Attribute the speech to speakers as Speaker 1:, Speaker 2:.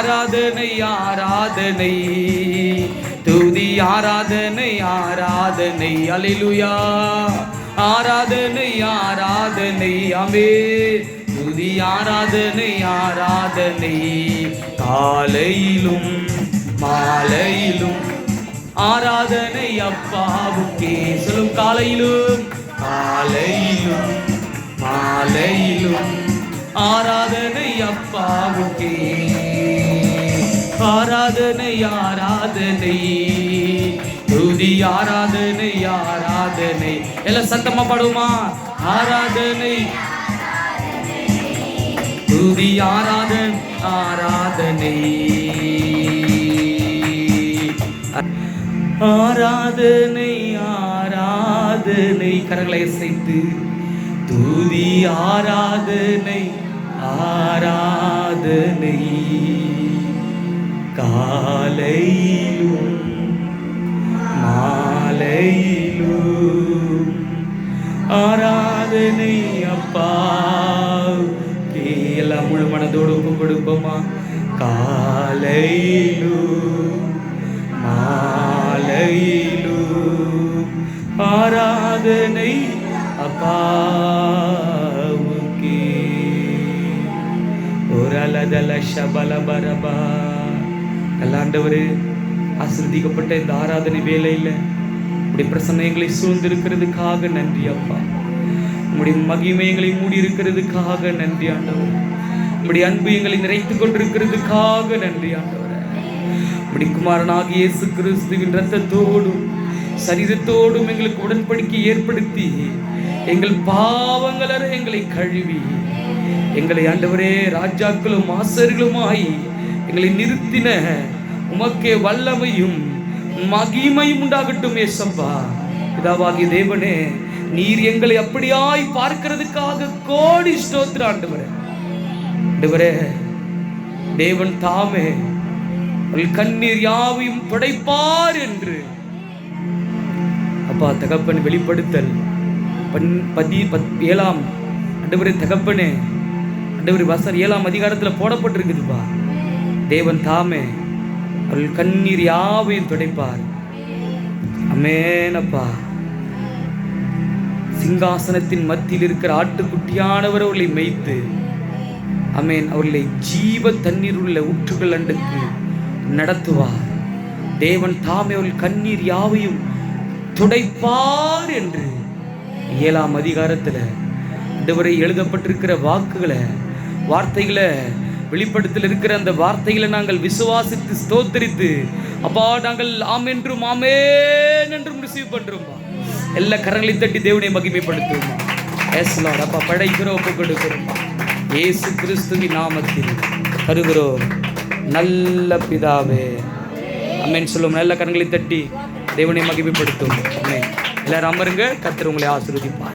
Speaker 1: ஆராதனை ஆராதனை துதி ஆராதனை ஆராதனை அல்லேலூயா ஆராதனை ஆராதனை ஆமென் துதி ஆராதனை ஆராதனை காலையிலும் மாலையிலும் ஆராதனை அப்பாவுக்கே சொல்லும் காலையிலும் மாலையிலும் ஆராதனை அப்பாவுக்கே ஆராதனை ஆராதனை துதி ஆராதனை ஆராதனை எல்லாம் சத்தமா பாடுமா ஆராதனை துதி ஆராதனை ஆராதனை ஆராதனை ஆராதனை கரங்களை அசைத்து துதி ஆராதனை ஆராதனை காலையிலும் மாலையிலும் ஆராதனை அப்பா எல்லாம் முழு மனதோடு ஒப்பு கொடுப்போமா காலையிலும் மாலையிலும் ஆராதனை அப்பாவுக்கே ஒரு அலதல ஷபலபரபா ஆண்டவரே ஆசீர்வதிக்கப்பட்ட இந்த ஆராதனை வேளையில் உடைய பிரசன்னம் எங்களை சூழ்ந்திருக்கிறதுக்காக நன்றி அப்பா. உங்களுடைய மகிமை எங்களை மூடி இருக்கிறதுக்காக நன்றி ஆண்டவர். உங்களுடைய அன்பு எங்களை நிறைத்துக் கொண்டிருக்கிறதுக்காக நன்றி ஆண்டவர். உடைய குமாரனாகிய இயேசு கிறிஸ்துவின் இரத்தத்தோடும் சரீரத்தோடும் எங்களுக்கு உடன்படிக்கை ஏற்படுத்தி எங்கள் பாவங்களற எங்களை கழுவி எங்களை ஆண்டவரே ராஜாக்களும் ஆசர்களுமாய் எங்களை நிறுத்தின உமக்கே வல்லமையும் மகிமையும் உண்டாகட்டும் ஏசப்பா. பிதாவாகிய தேவனே, நீர் எங்களை அப்படியாய் பார்க்கிறதுக்காக கோடி ஸ்தோத்திரம் ஆண்டவரே. ஆண்டவரே, தேவன் தாமே கண்ணீர் யாவையும் துடைப்பார் என்று அப்பா தகப்பன் வெளிப்படுத்தல் 7 ஆண்டவரே தகப்பனே ஆண்டவரே வசனம் 7 அதிகாரத்தில் போடப்பட்டிருக்குதுப்பா. தேவன் தாமே அவர்கள் கண்ணீர் யாவையும் துடைப்பார். அமேனப்பா. சிங்காசனத்தின் மத்தியில் இருக்கிற ஆட்டுக்குட்டியானவர் அவர்களை மேய்த்து அமேன் அவர்களை ஜீவ தண்ணீர் உள்ள ஊற்றுகள் அண்டுக்கு நடத்துவார். தேவன் தாமே அவர்கள் கண்ணீர் யாவையும் துடைப்பார் என்று 7 அதிகாரத்தில் இதுவரை எழுதப்பட்டிருக்கிற வார்த்தைகளை வெளிப்படுத்தல் இருக்கிற அந்த வார்த்தைகளை நாங்கள் விசுவாசித்து ஸ்தோத்திரித்து அப்பா நாங்கள் ஆம் என்றும் ஆமேன் என்றும் ரிசீவ் பண்றோம். எல்லா கரங்களை தட்டி தேவனை மகிமைப்படுத்துவோம். எஸ் லார்ட் அப்பா படைக்கிறோம், ஒப்பு கொடுக்கிறோம். இயேசு கிறிஸ்துவின் நாமத்தில் வருகிறோம் நல்ல பிதாவே ஆமென் சொல்லுவோம். நல்ல கரங்களை தட்டி தேவனை மகிமைப்படுத்துவோம். எல்லாரும் அமருங்க. கர்த்தர் உங்களை ஆசீர்வதிப்பார்.